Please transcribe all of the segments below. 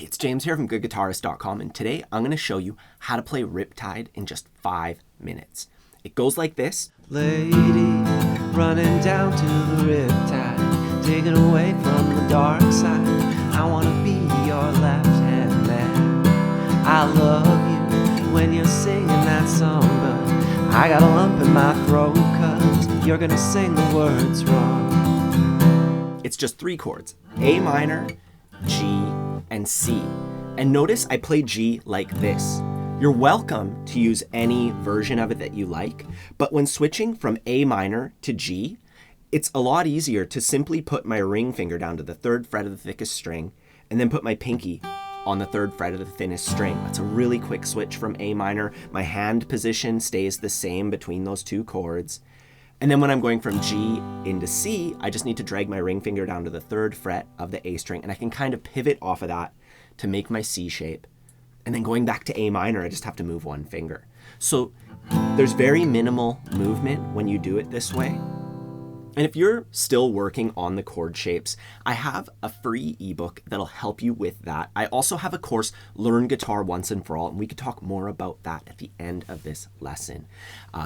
it's James here from GoodGuitarist.com, and today I'm going to show you how to play Riptide in just 5 minutes. It goes like this. Lady, running down to the Riptide, taken away from the dark side. I want to be your left-hand man. I love you when you're singing that song, but I got a lump in my throat, 'cause you're gonna sing the words wrong. It's just 3 chords, A minor, G, and C. And notice I play G like this. You're welcome to use any version of it that you like, but when switching from A minor to G, it's a lot easier to simply put my ring finger down to the 3rd fret of the thickest string and then put my pinky on the 3rd fret of the thinnest string. That's a really quick switch from A minor. My hand position stays the same between those 2 chords. And then when I'm going from G into C, I just need to drag my ring finger down to the 3rd fret of the A string, and I can kind of pivot off of that to make my C shape. And then going back to A minor, I just have to move 1 finger. So there's very minimal movement when you do it this way. And if you're still working on the chord shapes, I have a free ebook that'll help you with that. I also have a course, Learn Guitar Once and For All, and we could talk more about that at the end of this lesson.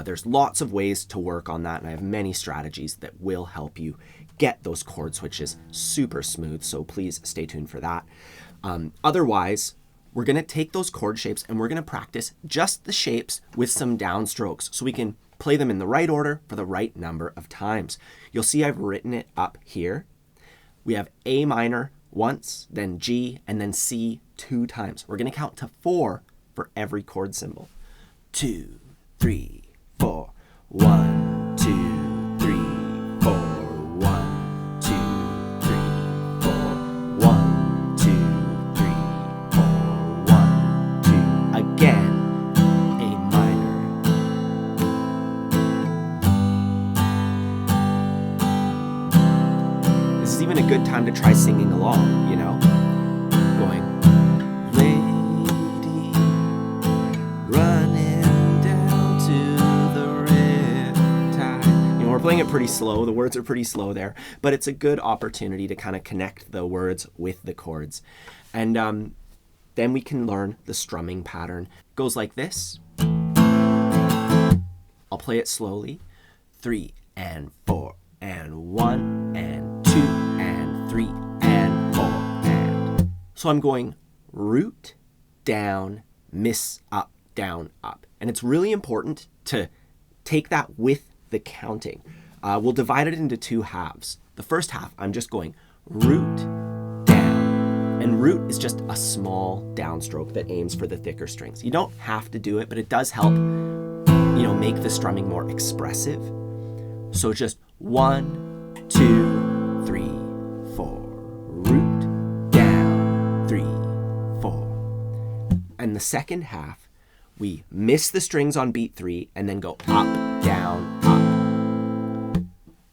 There's lots of ways to work on that, and I have many strategies that will help you get those chord switches super smooth, so please stay tuned for that. Otherwise, we're gonna take those chord shapes and we're gonna practice just the shapes with some downstrokes so we can play them in the right order for the right number of times. You'll see I've written it up here. We have A minor once, then G, and then C 2 times. We're gonna count to 4 for every chord symbol. 2, 3, 4. 1, 2, 3, 4. 1, 2, 3, 4. 1, 2, 3, 4. 1, 2. Again. Even a good time to try singing along, you know, going, lady, running down to the Riptide. You know, we're playing it pretty slow. The words are pretty slow there, but it's a good opportunity to kind of connect the words with the chords. And then we can learn the strumming pattern. It goes like this. I'll play it slowly. 3 and 4 and 1 and 2 and 3 and 4 and. So I'm going root, down, miss, up, down, up. And it's really important to take that with the counting. We'll divide it into 2 halves. The first half, I'm just going root, down. And root is just a small downstroke that aims for the thicker strings. You don't have to do it, but it does help, you know, make the strumming more expressive. So just 1, 2, 3, 4. Root, down, 3, 4. And the second half, we miss the strings on beat 3 and then go up, down, up.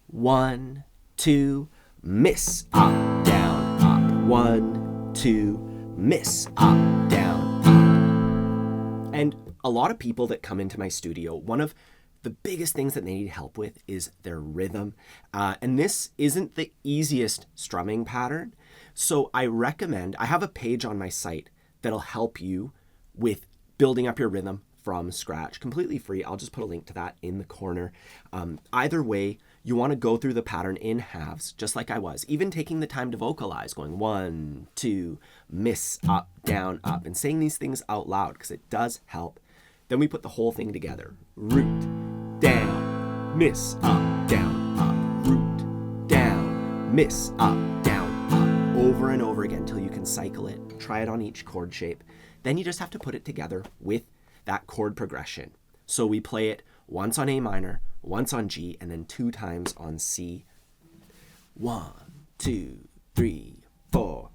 1, 2, miss, up, down, up. 1, 2, miss, up, down, up. And a lot of people that come into my studio, one of the biggest things that they need help with is their rhythm. And this isn't the easiest strumming pattern. So I have a page on my site that'll help you with building up your rhythm from scratch, completely free. I'll just put a link to that in the corner. Either way, you want to go through the pattern in halves, just like I was, even taking the time to vocalize, going 1, 2, miss, up, down, up, and saying these things out loud because it does help. Then we put the whole thing together. Root, down, miss, up, down, up. Root, down, miss, up, down, up. Over and over again until you can cycle it. Try it on each chord shape. Then you just have to put it together with that chord progression. So we play it once on A minor, once on G, and then 2 times on C. 1, 2, 3, 4.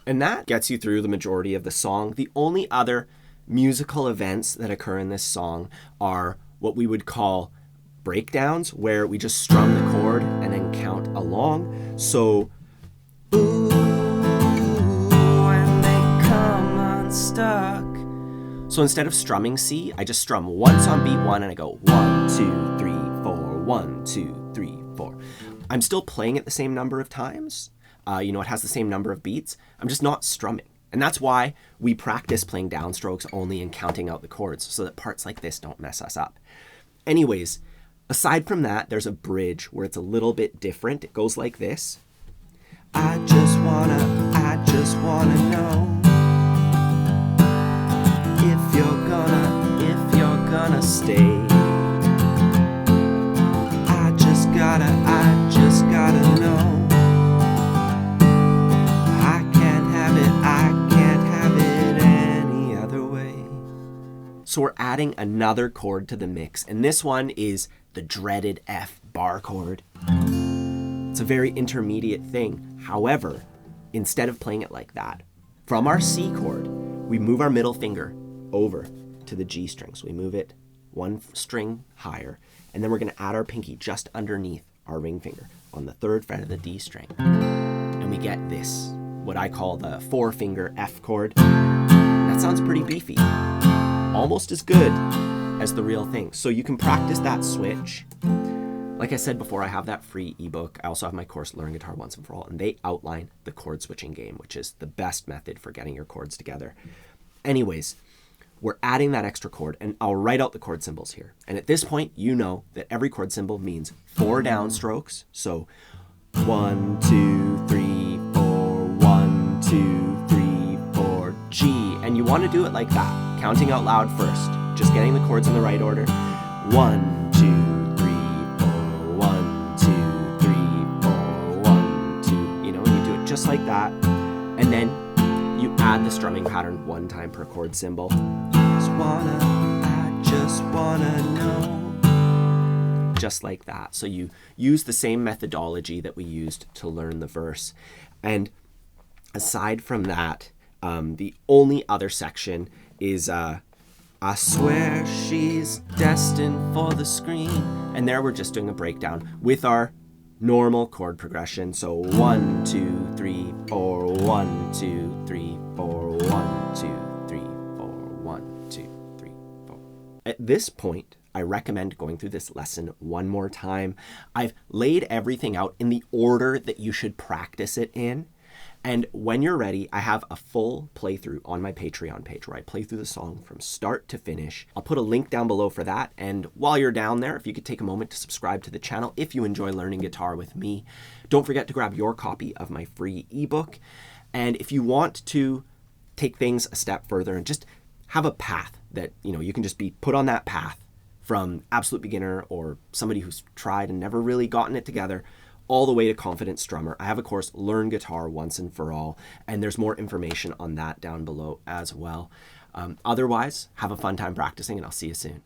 And that gets you through the majority of the song. The only other musical events that occur in this song are what we would call breakdowns, where we just strum the chord and then count along. So, ooh, when they come unstuck. So instead of strumming C, I just strum once on beat 1 and I go 1, 2, 3, 4, 1, 2, 3, 4. I'm still playing it the same number of times. It has the same number of beats. I'm just not strumming. And that's why we practice playing downstrokes only and counting out the chords so that parts like this don't mess us up. Anyways, aside from that, there's a bridge where it's a little bit different. It goes like this. I just wanna know if you're gonna stay. I just gotta know. I can't have it any other way. So we're adding another chord to the mix, and this one is the dreaded F bar chord. It's a very intermediate thing. However, instead of playing it like that, from our C chord, we move our middle finger over to the G string. So we move it one string higher, and then we're going to add our pinky just underneath our ring finger on the 3rd fret of the D string. And we get this, what I call the 4-finger F chord. That sounds pretty beefy. Almost as good as the real thing. So you can practice that switch. Like I said before, I have that free ebook. I also have my course, Learn Guitar Once and For All, and they outline the chord switching game, which is the best method for getting your chords together. Anyways, we're adding that extra chord, and I'll write out the chord symbols here. And at this point, you know that every chord symbol means 4 downstrokes. So 1, 2, 3, 4, 1, 2, 3, 4, G. And you want to do it like that, counting out loud first, just getting the chords in the right order. 1, 2, 3, 4, 1, 2, 3, 4, 1, 2. You do it just like that. And then you add the strumming pattern 1 time per chord symbol. I just wanna know. Just like that. So you use the same methodology that we used to learn the verse. And aside from that, the only other section is I swear she's destined for the screen. And there we're just doing a breakdown with our normal chord progression. So 1, 2, 3, 4, 1, 2, 3, 4, 1, 2, 3, 4, 1, 2, 3, 4. At this point, I recommend going through this lesson one more time. I've laid everything out in the order that you should practice it in. And when you're ready, I have a full playthrough on my Patreon page where I play through the song from start to finish. I'll put a link down below for that. And while you're down there, if you could take a moment to subscribe to the channel if you enjoy learning guitar with me. Don't forget to grab your copy of my free ebook. And if you want to take things a step further and just have a path that, you can just be put on that path from absolute beginner or somebody who's tried and never really gotten it together, all the way to confident strummer, I have a course, Learn Guitar Once and For All, and there's more information on that down below as well. Otherwise, have a fun time practicing, and I'll see you soon.